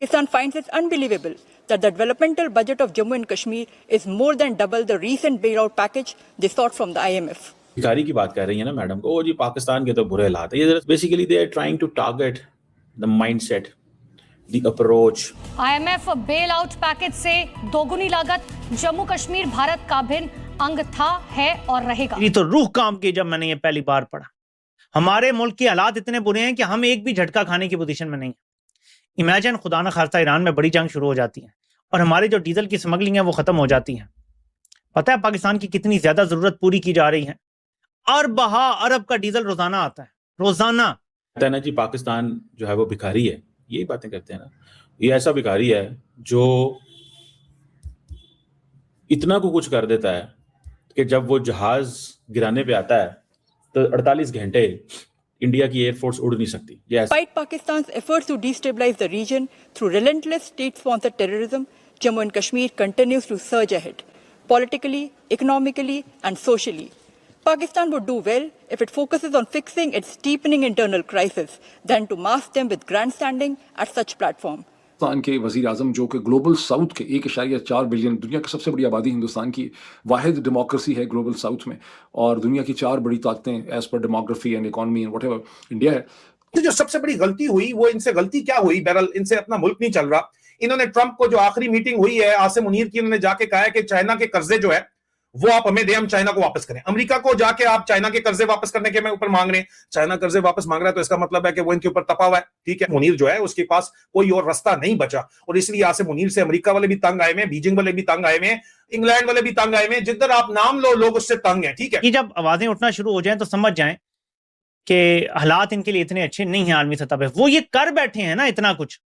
Pakistan finds it unbelievable that the developmental budget of Jammu and Kashmir is more than double the recent bailout package they sought from the IMF. भिखारी की बात कर रही है ना madam को, जी पाकिस्तान के तो बुरे हालात है। ये basically they are trying to target the mindset, the approach. IMF bailout package से दोगुनी लागत, जम्मू कश्मीर भारत का अभिन्न अंग था, है और रहेगा। ये तो रूह काम की जब मैंने ये पहली बार पढ़ा। हमारे मुल्क के हालात इतने बुरे हैं कि हम एक भी झटका खाने की पोजीशन में नहीं है। इमेजिन खुदा न खास्ता ईरान में बड़ी जंग शुरू हो जाती है और हमारी जो डीजल की स्मगलिंग है वो खत्म हो जाती है। पता है पाकिस्तान की कितनी ज्यादा जरूरत पूरी की जा रही है? अरब का डीजल रोजाना आता है, रोजाना। कहता है ना जी पाकिस्तान जो है वो भिखारी है, यही बातें करते हैं ना। ये ऐसा भिखारी है जो इतना को कुछ कर देता है कि जब वो जहाज गिराने पे आता है तो 48 घंटे इंडिया की एयरफोर्स उड़ नहीं सकती। Despite Pakistan's efforts to destabilize the region through relentless state-sponsored terrorism, Jammu and Kashmir continues to surge ahead, politically, economically, and socially. Pakistan would do well if it focuses on fixing its deepening internal crisis than to mask them with grandstanding at such platform. Hindustan के वज़ीर आज़म जो कि global south के 1.4 billion, दुनिया की सबसे बड़ी आबादी हिंदुस्तान की वाहिद डेमोक्रेसी है ग्लोबल साउथ में, और दुनिया की 4 बड़ी ताकतें as per demography and economy and whatever India है। तो जो सबसे बड़ी गलती हुई वो इनसे गलती क्या हुई? बहरहाल इनसे अपना मुल्क नहीं चल रहा। इन्होंने ट्रंप को जो आखिरी मीटिंग हुई है आसिम मुनीर की, उन्होंने जाके कहा है कि चाइना के कर्जे जो है वो आप हमें दें, हम चाइना को वापस करें। अमेरिका को जाके आप चाइना के कर्जे वापस करने के ऊपर मांग रहे हैं। चाइना कर्जे वापस मांग रहा है तो इसका मतलब है कि वो इनके ऊपर तपा हुआ है। ठीक है, मुनीर जो है उसके पास कोई और रास्ता नहीं बचा, और इसलिए आसिम मुनीर से अमेरिका वाले भी तंग आए हुए हैं, बीजिंग वाले भी तंग आए हुए हैं, इंग्लैंड वाले भी तंग आए हुए हैं। जिधर आप नाम लो लोग उससे तंग है। ठीक है, कि जब आवाजें उठना शुरू हो जाएं तो समझ जाएं कि हालात इनके लिए इतने अच्छे नहीं हैं आलमी सतह पे। वो ये कर बैठे हैं ना इतना कुछ।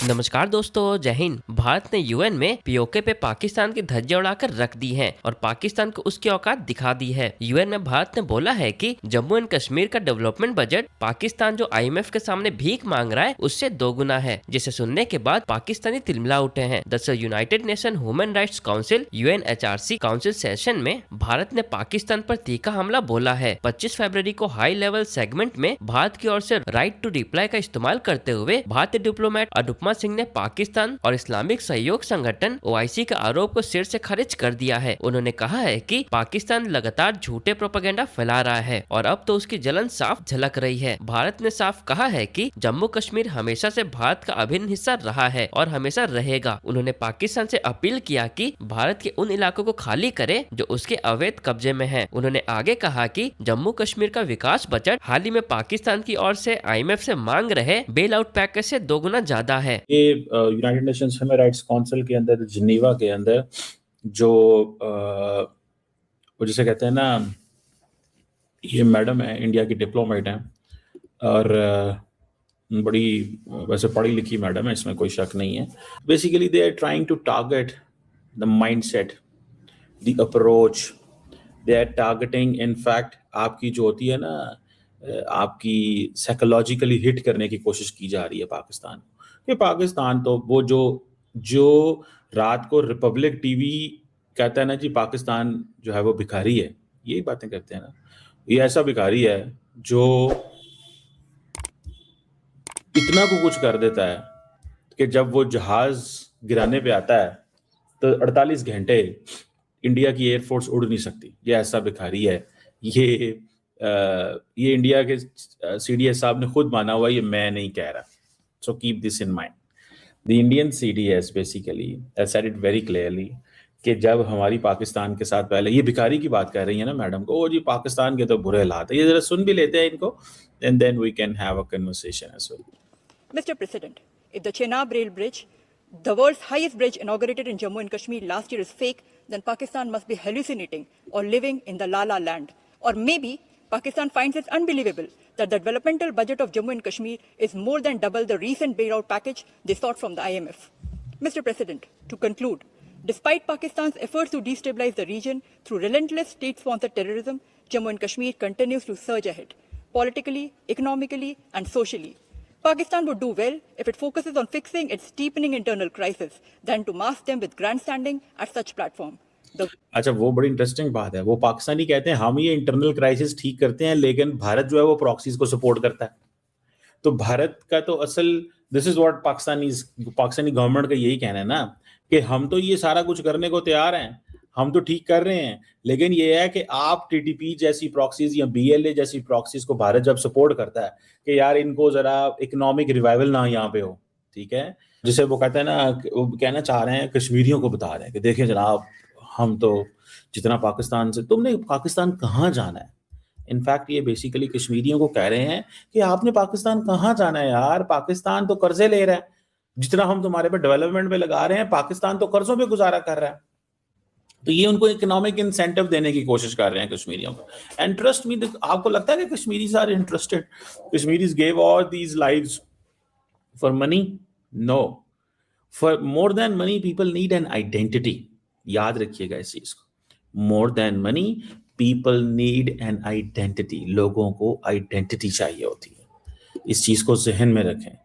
नमस्कार दोस्तों, जय हिंद। भारत ने यूएन में पीओके पे पाकिस्तान की धज्जियां उड़ाकर रख दी हैं और पाकिस्तान को उसकी औकात दिखा दी है। यूएन में भारत ने बोला है कि जम्मू एंड कश्मीर का डेवलपमेंट बजट पाकिस्तान जो आईएमएफ के सामने भीख मांग रहा है उससे दोगुना है, जिसे सुनने के बाद पाकिस्तानी तिलमिला उठे हैं। दरअसल United nation human rights council UNHRC council session में भारत ने पाकिस्तान पर तीखा हमला बोला है। 25 फरवरी को हाई लेवल सेगमेंट में भारत की ओर से राइट टू रिप्लाई का इस्तेमाल करते हुए भारतीय डिप्लोमेट अनुपमा सिंह ने पाकिस्तान और इस्लामिक सहयोग संगठन OIC के आरोप को सिर से खारिज कर दिया है। उन्होंने कहा है कि पाकिस्तान लगातार झूठे प्रोपेगेंडा फैला रहा है और अब तो उसकी जलन साफ झलक रही है। भारत ने साफ कहा है कि जम्मू कश्मीर हमेशा से भारत का अभिन्न हिस्सा रहा है और हमेशा रहेगा। उन्होंने पाकिस्तान से अपील किया कि भारत के उन इलाकों को खाली करे जो उसके अवैध कब्जे में है। उन्होंने आगे कहा कि जम्मू कश्मीर का विकास बजट हाल ही में पाकिस्तान की ओर से IMF से मांग रहे बेल आउट पैकेज से दोगुना ज्यादा है। ये United Nations human rights council के अंदर, जिनेवा के अंदर जो वो जिसे कहते हैं ना, ये मैडम है, इंडिया की डिप्लोमेट हैं और बड़ी वैसे पढ़ी लिखी मैडम है, इसमें कोई शक नहीं है। Basically they are trying to target the mindset, the approach, they are targeting in fact आपकी जो होती है ना, आपकी साइकोलॉजिकली हिट करने की कोशिश की जा रही है पाकिस्तान। कि पाकिस्तान तो वो जो रात को रिपब्लिक टीवी कहता है ना जी पाकिस्तान जो है वो भिखारी है, यही बातें करते हैं ना। ये ऐसा भिखारी है जो इतना को कुछ कर देता है कि जब वो जहाज गिराने पे आता है तो 48 घंटे इंडिया की एयरफोर्स उड़ नहीं सकती। ये ऐसा भिखारी है। ये इंडिया के CDS साहब ने खुद माना हुआ, ये मैं नहीं कह रहा। So keep this in mind. The Indian CDS basically has said it very clearly कि जब हमारी पाकिस्तान के साथ, पहले ये भिखारी की बात कर रही है ना मैडम को, ओ जी पाकिस्तान के तो बुरे हालात है, ये जरा सुन भी लेते हैं इनको, and then we can have a conversation as well. Mr. President, if the Chenab Rail Bridge, the world's highest bridge inaugurated in Jammu and Kashmir last year, is fake, then Pakistan must be hallucinating or living in the La La Land. Or maybe Pakistan finds it unbelievable that the developmental budget of Jammu and Kashmir is more than double the recent bailout package they sought from the IMF. Mr. President, to conclude, despite Pakistan's efforts to destabilize the region through relentless state-sponsored terrorism, Jammu and Kashmir continues to surge ahead, politically, economically, and socially. Pakistan would do well if it focuses on fixing its deepening internal crisis than to mask them with grandstanding at such platform. अच्छा, वो बड़ी interesting बात है। वो पाकिस्तानी कहते हैं हम ये इंटरनल क्राइसिस ठीक करते हैं, लेकिन भारत जो है वो प्रॉक्सीज को सपोर्ट करता है। तो भारत का तो असल this is what Pakistani government का यही कहना है ना कि हम तो ये सारा कुछ करने को तैयार हैं, हम तो ठीक कर रहे हैं, लेकिन ये है कि आप टीटीपी जैसी प्रॉक्सीज या बीएलए जैसी प्रॉक्सीज को भारत जब सपोर्ट करता है कि यार इनको जरा इकोनॉमिक रिवाइवल ना यहाँ पे हो, ठीक है, जिसे वो कहते हैं ना, वो कहना चाह रहे हैं, कश्मीरियों को बता रहे हैं कि देखें जनाब, हम तो जितना पाकिस्तान से, तुमने पाकिस्तान कहाँ जाना है? इनफैक्ट ये बेसिकली कश्मीरियों को कह रहे हैं कि आपने पाकिस्तान कहाँ जाना है यार, पाकिस्तान तो कर्जे ले रहा है, जितना हम तुम्हारे पे डेवलपमेंट पे लगा रहे हैं पाकिस्तान तो कर्जों पे गुजारा कर रहा है। तो ये उनको इकोनॉमिक इंसेंटिव देने की कोशिश कर रहे हैं कश्मीरियों को। एंड ट्रस्ट मी, आपको लगता है कि Kashmiris are interested? Kashmiris gave all these lives for money? No, for more than money people need an identity. याद रखिएगा इस चीज को, more than money people need an identity. लोगों को आइडेंटिटी चाहिए होती है, इस चीज को जहन में रखें।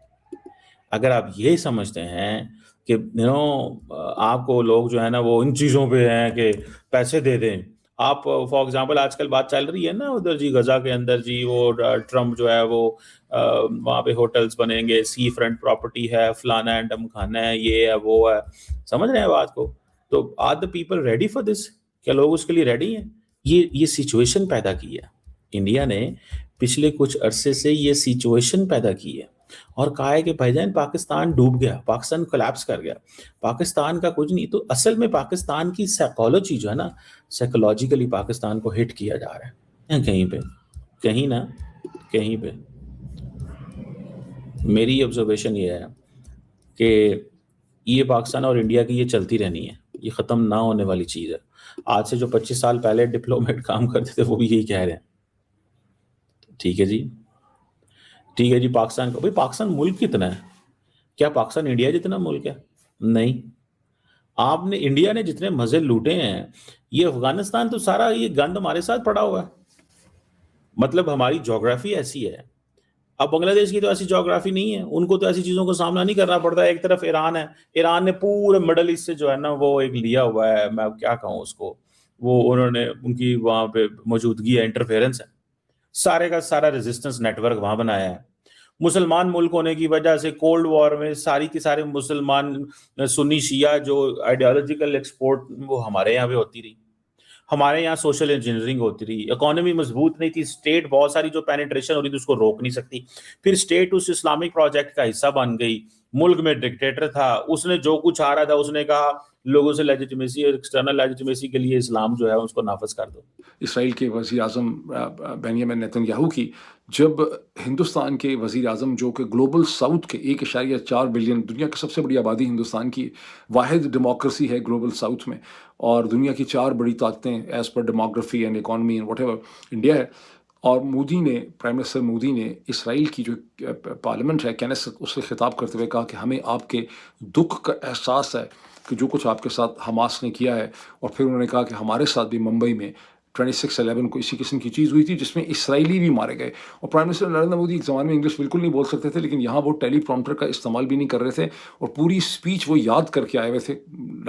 अगर आप ये समझते हैं कि आपको लोग जो है ना वो इन चीज़ों पे हैं कि पैसे दे दें, आप फॉर एग्जांपल आजकल बात चल रही है ना उधर जी गजा के अंदर जी, वो ट्रम्प जो है वो वहाँ पे होटल्स बनेंगे, सी फ्रंट प्रॉपर्टी है, फलाना एंड ढमकाना है, ये है वो है, समझ रहे हैं बात को? तो are the people ready for this? क्या लोग उसके लिए रेडी हैं? ये सिचुएशन पैदा की है इंडिया ने, पिछले कुछ अरसे से ये सिचुएशन पैदा की है और कहा है कि भाईजान पाकिस्तान डूब गया, पाकिस्तान कोलैप्स कर गया, पाकिस्तान का कुछ नहीं। तो असल में पाकिस्तान की साइकोलॉजी जो है ना, साइकोलॉजिकली पाकिस्तान को हिट किया जा रहा है कहीं पे, कहीं पे। मेरी ऑब्जर्वेशन ये है कि ये पाकिस्तान और इंडिया की ये चलती रहनी है, ये ख़त्म ना होने वाली चीज़ है। आज से जो 25 साल पहले डिप्लोमेट काम करते थे वो भी यही कह रहे हैं। ठीक है जी, पाकिस्तान का, भाई पाकिस्तान मुल्क कितना है? क्या पाकिस्तान इंडिया जितना मुल्क है? नहीं। आपने, इंडिया ने जितने मजे लूटे हैं, ये अफगानिस्तान तो सारा ये गंद हमारे साथ पड़ा हुआ है। मतलब हमारी ज्योग्राफी ऐसी है। अब बांग्लादेश की तो ऐसी ज्योग्राफी नहीं है, उनको तो ऐसी चीजों का सामना नहीं करना पड़ता। एक तरफ ईरान है, ईरान ने पूरे मिडल ईस्ट से जो है ना वो एक लिया हुआ है, मैं क्या कहूँ उसको, वो उन्होंने, उनकी वहां पे मौजूदगी है, इंटरफेरेंस है, सारे का सारा रेजिस्टेंस नेटवर्क वहां बनाया है। मुसलमान मुल्क होने की वजह से कोल्ड वॉर में सारी की सारे मुसलमान सुन्नी शिया जो आइडियोलॉजिकल एक्सपोर्ट वो हमारे यहाँ पे होती रही, हमारे यहाँ सोशल इंजीनियरिंग होती रही, इकोनॉमी मजबूत नहीं थी, स्टेट बहुत सारी जो पेनिट्रेशन हो रही थी उसको रोक नहीं सकती, फिर स्टेट उस इस्लामिक प्रोजेक्ट का हिस्सा बन गई, मुल्क में डिक्टेटर था, उसने जो कुछ आ रहा था उसने कहा लोगों से लेजिटिमेसी और एक्सटर्नल लेजिटिमेसी के लिए इस्लाम जो है उसको नाफज कर दो। इसराइल के वज़ीर आज़म बेंयामिन नेतन्याहू की जब हिंदुस्तान के वज़ीर आज़म जो कि ग्लोबल साउथ के 1.4 बिलियन, दुनिया की सबसे बड़ी आबादी हिंदुस्तान की, वाहिद डेमोक्रेसी है ग्लोबल साउथ में, और दुनिया की 4 बड़ी ताकतें as per demography and economy and whatever India है, और मोदी ने, प्राइम मिनिस्टर मोदी ने इसराइल की जो पार्लियामेंट है कैनेसेट, उससे खिताब करते हुए कहा कि हमें आपके दुख का एहसास है कि जो कुछ आपके साथ हमास ने किया है। और फिर उन्होंने कहा कि हमारे साथ भी मुंबई में 26/11 को इसी किस्म की चीज़ हुई थी जिसमें इसराइली भी मारे गए। और प्राइम मिनिस्टर नरेंद्र मोदी एक ज़माने में इंग्लिश बिल्कुल नहीं बोल सकते थे, लेकिन यहाँ वो टेलीप्रॉम्प्टर का इस्तेमाल भी नहीं कर रहे थे और पूरी स्पीच वो याद करके आए हुए थे,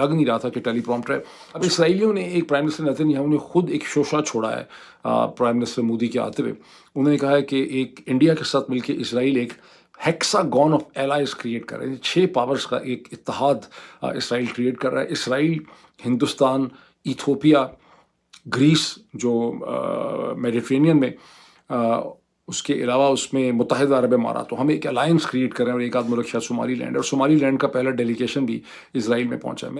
लग नहीं रहा था कि टेलीप्रॉम्प्टर है। अब इसराइलियों ने, एक प्राइम मिनिस्टर नेतन्याहू ने खुद एक शोशा छोड़ा है प्राइम मिनिस्टर मोदी के आते हुए। उन्होंने कहा है कि एक इंडिया के साथ मिलकर इसराइल एक हेक्सागॉन ऑफ एलाइज क्रिएट कर रहे हैं, 6 पावर्स का एक इत्तेहाद इसराइल क्रिएट कर रहा है। इसराइल, हिंदुस्तान, इथियोपिया, ग्रीस जो मेडिटेरेनियन में, उसके अलावा उसमें मुत्तहिदा अरब इमारात, तो हम एक अलायंस क्रिएट कर रहे हैं। और एक आध मुल्क शायद सोमालीलैंड, और सोमालीलैंड का पहला डेलीगेशन भी इसराइल में पहुंचा है।